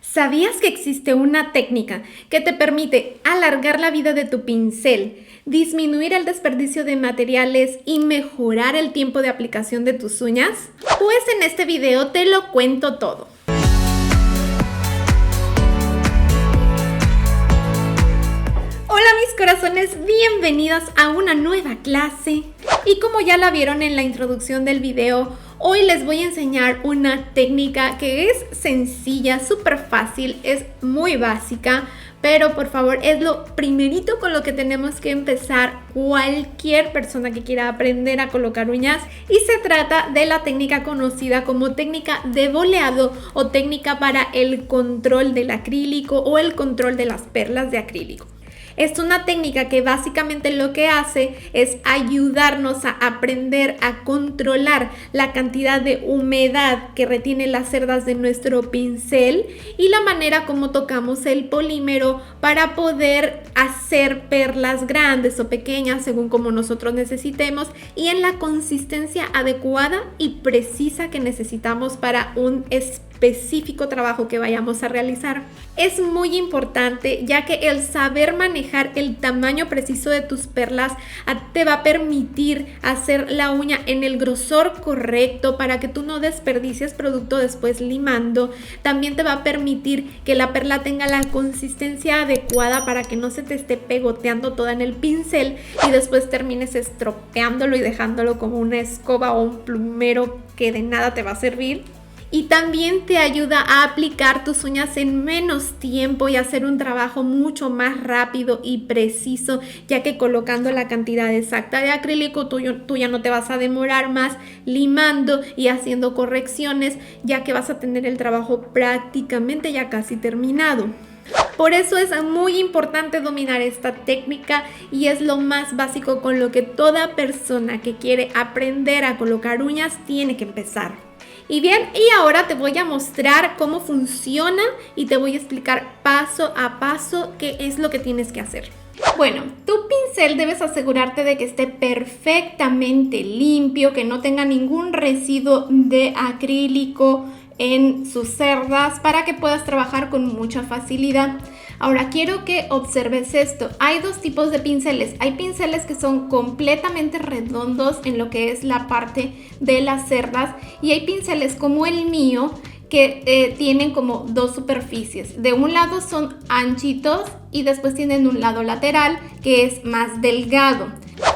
¿Sabías que existe una técnica que te permite alargar la vida de tu pincel, disminuir el desperdicio de materiales y mejorar el tiempo de aplicación de tus uñas? Pues en este video te lo cuento todo. Hola mis corazones, bienvenidas a una nueva clase. Y como ya la vieron en la introducción del video, hoy les voy a enseñar una técnica que es sencilla, súper fácil, es muy básica, pero por favor es lo primerito con lo que tenemos que empezar cualquier persona que quiera aprender a colocar uñas, y se trata de la técnica conocida como técnica de boleado o técnica para el control del acrílico o el control de las perlas de acrílico. Es una técnica que básicamente lo que hace es ayudarnos a aprender a controlar la cantidad de humedad que retiene las cerdas de nuestro pincel y la manera como tocamos el polímero para poder hacer perlas grandes o pequeñas según como nosotros necesitemos y en la consistencia adecuada y precisa que necesitamos para un específico trabajo que vayamos a realizar. Es muy importante, ya que el saber manejar el tamaño preciso de tus perlas te va a permitir hacer la uña en el grosor correcto para que tú no desperdicies producto después limando. También te va a permitir que la perla tenga la consistencia adecuada para que no se te esté pegoteando toda en el pincel y después termines estropeándolo y dejándolo como una escoba o un plumero que de nada te va a servir. Y también te ayuda a aplicar tus uñas en menos tiempo y hacer un trabajo mucho más rápido y preciso, ya que colocando la cantidad exacta de acrílico tú ya no te vas a demorar más limando y haciendo correcciones, ya que vas a tener el trabajo prácticamente ya casi terminado. Por eso es muy importante dominar esta técnica y es lo más básico con lo que toda persona que quiere aprender a colocar uñas tiene que empezar. Y bien, y ahora te voy a mostrar cómo funciona y te voy a explicar paso a paso qué es lo que tienes que hacer. Bueno, tu pincel debes asegurarte de que esté perfectamente limpio, que no tenga ningún residuo de acrílico en sus cerdas para que puedas trabajar con mucha facilidad. Ahora quiero que observes esto. Hay dos tipos de pinceles. Hay pinceles que son completamente redondos en lo que es la parte de las cerdas y hay pinceles como el mío que tienen como dos superficies. De un lado son anchitos y después tienen un lado lateral que es más delgado.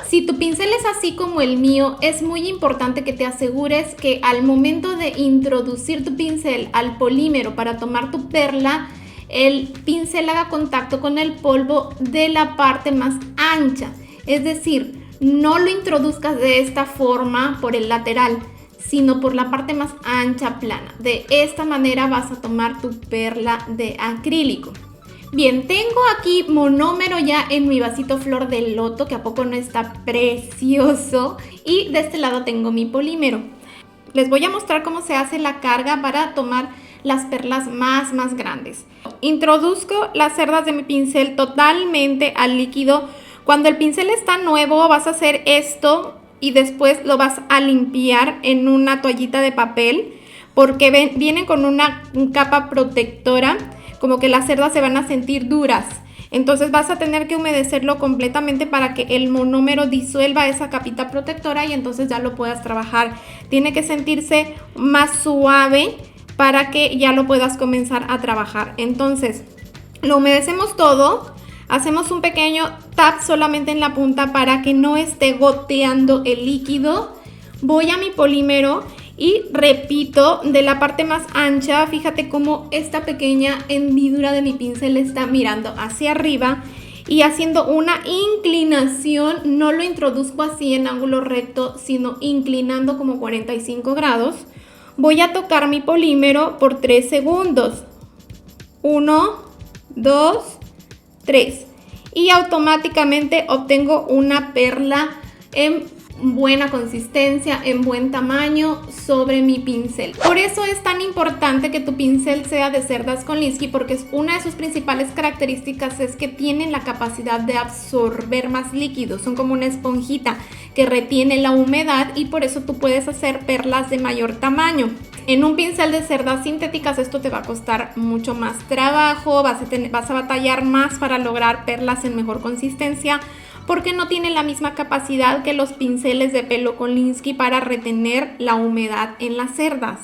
Si tu pincel es así como el mío, es muy importante que te asegures que al momento de introducir tu pincel al polímero para tomar tu perla, el pincel haga contacto con el polvo de la parte más ancha. Es decir, no lo introduzcas de esta forma por el lateral, sino por la parte más ancha, plana. De esta manera vas a tomar tu perla de acrílico. Bien, tengo aquí monómero ya en mi vasito flor de loto, que a poco no está precioso. Y de este lado tengo mi polímero. Les voy a mostrar cómo se hace la carga para tomar las perlas más grandes. Introduzco las cerdas de mi pincel totalmente al líquido. Cuando el pincel está nuevo vas a hacer esto y después lo vas a limpiar en una toallita de papel porque vienen con una capa protectora, como que las cerdas se van a sentir duras. Entonces vas a tener que humedecerlo completamente para que el monómero disuelva esa capita protectora y entonces ya lo puedas trabajar. Tiene que sentirse más suave para que ya lo puedas comenzar a trabajar. Entonces lo humedecemos todo, hacemos un pequeño tap solamente en la punta para que no esté goteando el líquido. Voy a mi polímero y repito, de la parte más ancha, fíjate cómo esta pequeña hendidura de mi pincel está mirando hacia arriba y haciendo una inclinación. No lo introduzco así en ángulo recto, sino inclinando como 45 grados. Voy a tocar mi polímero por 3 segundos. 1, 2, 3. Y automáticamente obtengo una perla buena consistencia, en buen tamaño sobre mi pincel. Por eso es tan importante que tu pincel sea de cerdas Kolinsky, porque una de sus principales características es que tienen la capacidad de absorber más líquido. Son como una esponjita que retiene la humedad y por eso tú puedes hacer perlas de mayor tamaño. En un pincel de cerdas sintéticas esto te va a costar mucho más trabajo, vas a batallar más para lograr perlas en mejor consistencia, porque no tiene la misma capacidad que los pinceles de pelo Kolinsky para retener la humedad en las cerdas.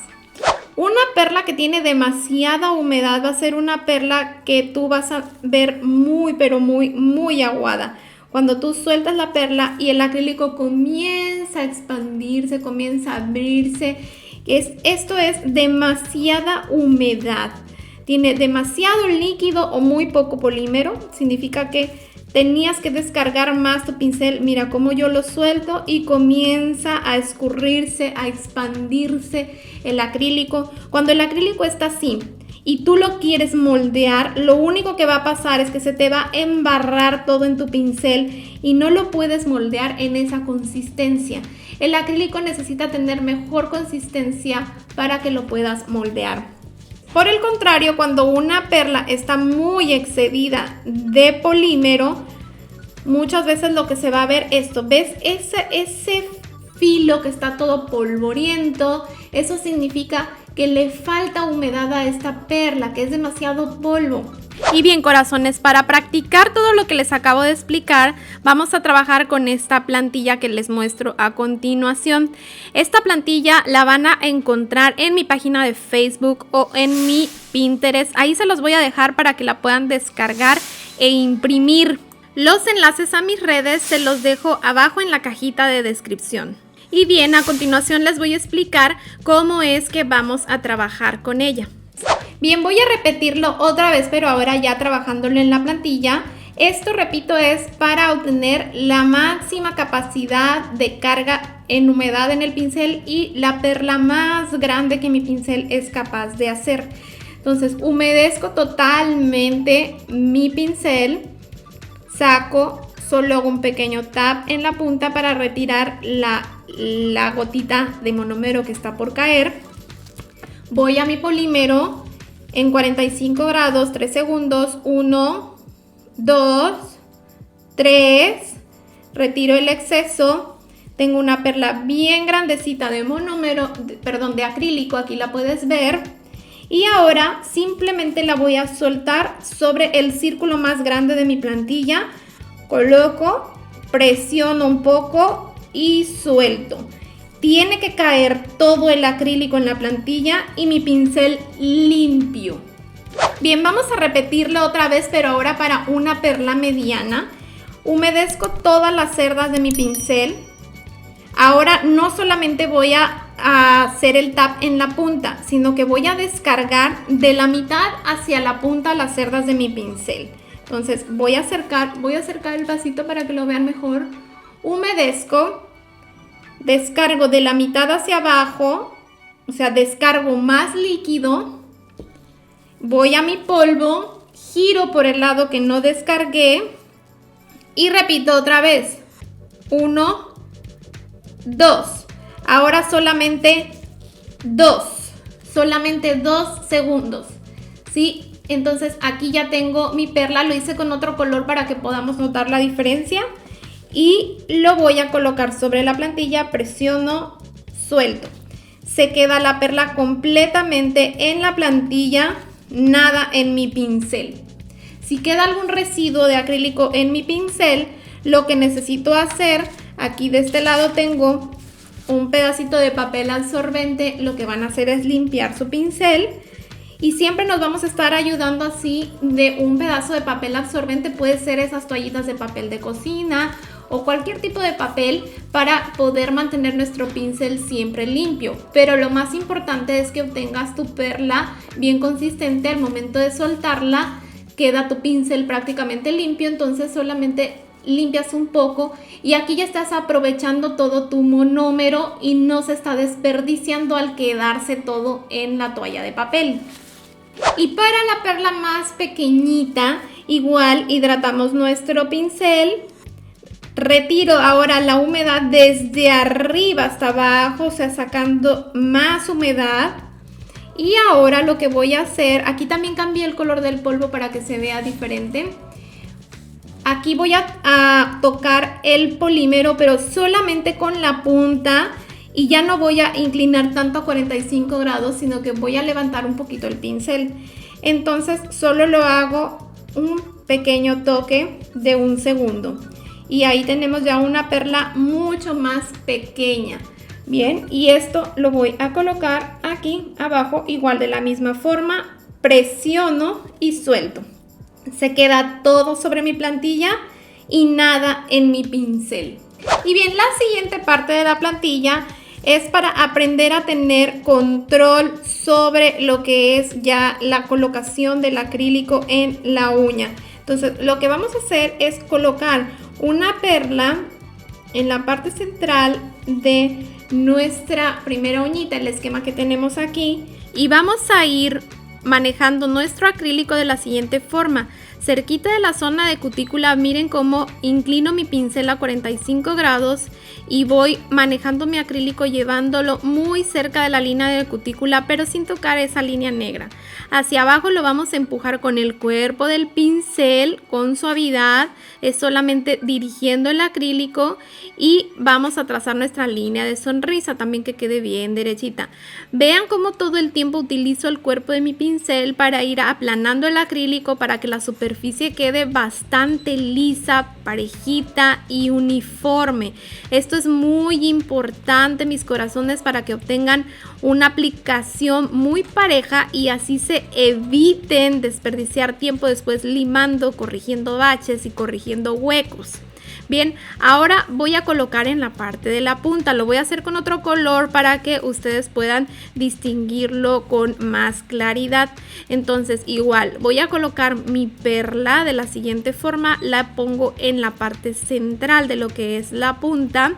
Una perla que tiene demasiada humedad va a ser una perla que tú vas a ver muy, pero muy aguada. Cuando tú sueltas la perla y el acrílico comienza a expandirse, comienza a abrirse, esto es demasiada humedad. Tiene demasiado líquido o muy poco polímero, significa que tenías que descargar más tu pincel. Mira cómo yo lo suelto y comienza a escurrirse, a expandirse el acrílico. Cuando el acrílico está así y tú lo quieres moldear, lo único que va a pasar es que se te va a embarrar todo en tu pincel y no lo puedes moldear en esa consistencia. El acrílico necesita tener mejor consistencia para que lo puedas moldear. Por el contrario, cuando una perla está muy excedida de polímero, muchas veces lo que se va a ver esto, ¿ves? Ese filo que está todo polvoriento, eso significa que le falta humedad a esta perla, que es demasiado polvo. Y bien, corazones, para practicar todo lo que les acabo de explicar, vamos a trabajar con esta plantilla que les muestro a continuación. Esta plantilla la van a encontrar en mi página de Facebook o en mi Pinterest. Ahí se los voy a dejar para que la puedan descargar e imprimir. Los enlaces a mis redes se los dejo abajo en la cajita de descripción. Y bien, a continuación les voy a explicar cómo es que vamos a trabajar con ella. Bien, voy a repetirlo otra vez, pero ahora ya trabajándolo en la plantilla. Esto, repito, es para obtener la máxima capacidad de carga en humedad en el pincel y la perla más grande que mi pincel es capaz de hacer. Entonces, humedezco totalmente mi pincel, saco, solo hago un pequeño tap en la punta para retirar la gotita de monómero que está por caer. Voy a mi polímero en 45 grados, 3 segundos, 1, 2, 3, retiro el exceso. Tengo una perla bien grandecita de monómero, de acrílico, aquí la puedes ver. Y ahora simplemente la voy a soltar sobre el círculo más grande de mi plantilla. Coloco, presiono un poco y suelto. Tiene que caer todo el acrílico en la plantilla y mi pincel limpio. Bien, vamos a repetirlo otra vez, pero ahora para una perla mediana. Humedezco todas las cerdas de mi pincel. Ahora no solamente voy a hacer el tap en la punta, sino que voy a descargar de la mitad hacia la punta las cerdas de mi pincel. Entonces voy a acercar el vasito para que lo vean mejor. Humedezco. Descargo de la mitad hacia abajo, o sea, descargo más líquido, voy a mi polvo, giro por el lado que no descargué y repito otra vez. 1, 2. Ahora solamente 2 segundos, ¿sí? Entonces aquí ya tengo mi perla, lo hice con otro color para que podamos notar la diferencia. Y lo voy a colocar sobre la plantilla, presiono, suelto. Se queda la perla completamente en la plantilla, nada en mi pincel. Si queda algún residuo de acrílico en mi pincel, lo que necesito hacer, aquí de este lado tengo un pedacito de papel absorbente, lo que van a hacer es limpiar su pincel. Y siempre nos vamos a estar ayudando así de un pedazo de papel absorbente, puede ser esas toallitas de papel de cocina o cualquier tipo de papel para poder mantener nuestro pincel siempre limpio. Pero lo más importante es que obtengas tu perla bien consistente. Al momento de soltarla queda tu pincel prácticamente limpio, entonces solamente limpias un poco y aquí ya estás aprovechando todo tu monómero y no se está desperdiciando al quedarse todo en la toalla de papel. Y para la perla más pequeñita, igual hidratamos nuestro pincel, retiro ahora la humedad desde arriba hasta abajo, o sea, sacando más humedad. Y ahora lo que voy a hacer, aquí también cambié el color del polvo para que se vea diferente. Aquí voy a tocar el polímero, pero solamente con la punta. Y ya no voy a inclinar tanto a 45 grados, sino que voy a levantar un poquito el pincel. Entonces solo lo hago un pequeño toque de 1 segundo. Y ahí tenemos ya una perla mucho más pequeña. Bien, y esto lo voy a colocar aquí abajo, igual de la misma forma. Presiono y suelto. Se queda todo sobre mi plantilla y nada en mi pincel. Y bien, la siguiente parte de la plantilla es para aprender a tener control sobre lo que es ya la colocación del acrílico en la uña. Entonces, lo que vamos a hacer es colocar una perla en la parte central de nuestra primera uñita, el esquema que tenemos aquí, y vamos a ir manejando nuestro acrílico de la siguiente forma. Cerquita de la zona de cutícula, miren cómo inclino mi pincel a 45 grados y voy manejando mi acrílico llevándolo muy cerca de la línea de cutícula, pero sin tocar esa línea negra. Hacia abajo lo vamos a empujar con el cuerpo del pincel con suavidad, es solamente dirigiendo el acrílico y vamos a trazar nuestra línea de sonrisa también que quede bien derechita. Vean cómo todo el tiempo utilizo el cuerpo de mi pincel para ir aplanando el acrílico para que la superficie quede bastante lisa, parejita y uniforme. Esto es muy importante, mis corazones, para que obtengan una aplicación muy pareja y así se eviten desperdiciar tiempo después limando, corrigiendo baches y corrigiendo huecos. Bien, ahora voy a colocar en la parte de la punta, lo voy a hacer con otro color para que ustedes puedan distinguirlo con más claridad. Entonces igual voy a colocar mi perla de la siguiente forma, la pongo en la parte central de lo que es la punta.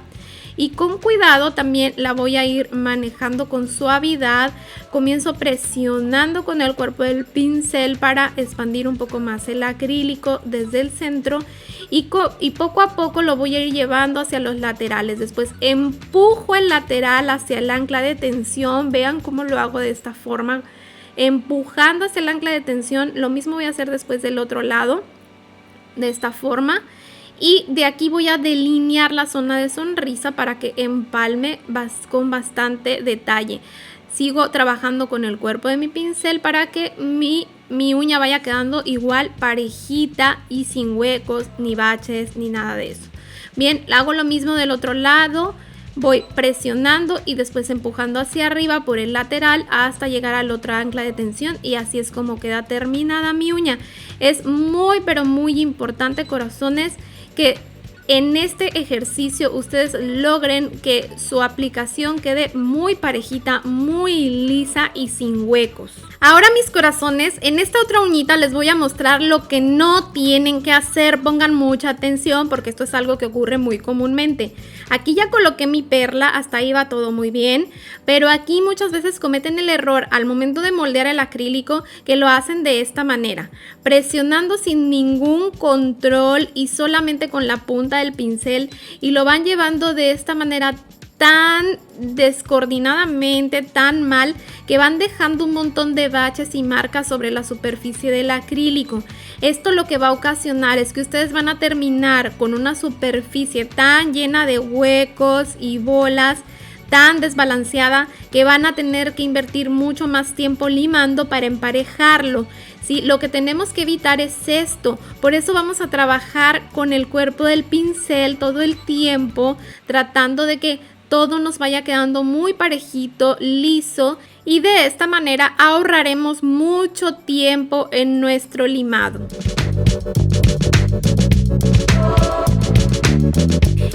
Y con cuidado también la voy a ir manejando con suavidad. Comienzo presionando con el cuerpo del pincel para expandir un poco más el acrílico desde el centro. Y poco a poco lo voy a ir llevando hacia los laterales. Después empujo el lateral hacia el ancla de tensión. Vean cómo lo hago de esta forma. Empujando hacia el ancla de tensión. Lo mismo voy a hacer después del otro lado. De esta forma. Y de aquí voy a delinear la zona de sonrisa para que empalme con bastante detalle. Sigo trabajando con el cuerpo de mi pincel para que mi uña vaya quedando igual parejita y sin huecos, ni baches, ni nada de eso. Bien, hago lo mismo del otro lado. Voy presionando y después empujando hacia arriba por el lateral hasta llegar al otro ancla de tensión y así es como queda terminada mi uña. Es muy pero muy importante, corazones, que en este ejercicio ustedes logren que su aplicación quede muy parejita, muy lisa y sin huecos. Ahora, mis corazones, en esta otra uñita les voy a mostrar lo que no tienen que hacer. Pongan mucha atención porque esto es algo que ocurre muy comúnmente. Aquí ya coloqué mi perla, hasta ahí va todo muy bien, pero aquí muchas veces cometen el error al momento de moldear el acrílico que lo hacen de esta manera, presionando sin ningún control y solamente con la punta del pincel, y lo van llevando de esta manera tan descoordinadamente, tan mal, que van dejando un montón de baches y marcas sobre la superficie del acrílico. Esto lo que va a ocasionar es que ustedes van a terminar con una superficie tan llena de huecos y bolas, tan desbalanceada, que van a tener que invertir mucho más tiempo limando para emparejarlo. Sí, lo que tenemos que evitar es esto. Por eso vamos a trabajar con el cuerpo del pincel todo el tiempo, tratando de que todo nos vaya quedando muy parejito, liso, y de esta manera ahorraremos mucho tiempo en nuestro limado.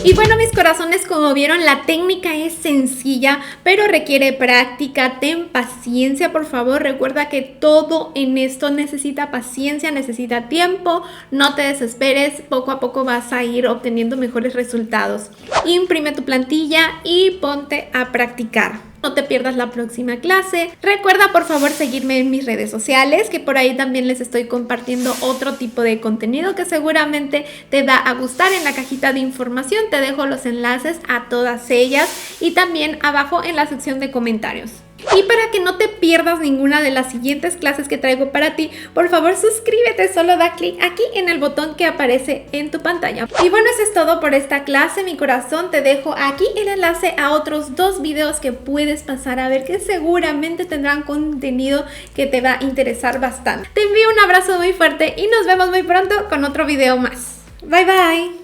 Y bueno, mis corazones, como vieron, la técnica es sencilla, pero requiere práctica. Ten paciencia, por favor. Recuerda que todo en esto necesita paciencia, necesita tiempo. No te desesperes, poco a poco vas a ir obteniendo mejores resultados. Imprime tu plantilla y ponte a practicar. no te pierdas la próxima clase. Recuerda por favor seguirme en mis redes sociales, que por ahí también les estoy compartiendo otro tipo de contenido que seguramente te va a gustar. En la cajita de información te dejo los enlaces a todas ellas y también abajo en la sección de comentarios. Y para que no te pierdas ninguna de las siguientes clases que traigo para ti, por favor suscríbete, solo da clic aquí en el botón que aparece en tu pantalla. Y bueno, eso es todo por esta clase, mi corazón. Te dejo aquí el enlace a otros 2 videos que puedes pasar a ver, que seguramente tendrán contenido que te va a interesar bastante. Te envío un abrazo muy fuerte y nos vemos muy pronto con otro video más. Bye bye.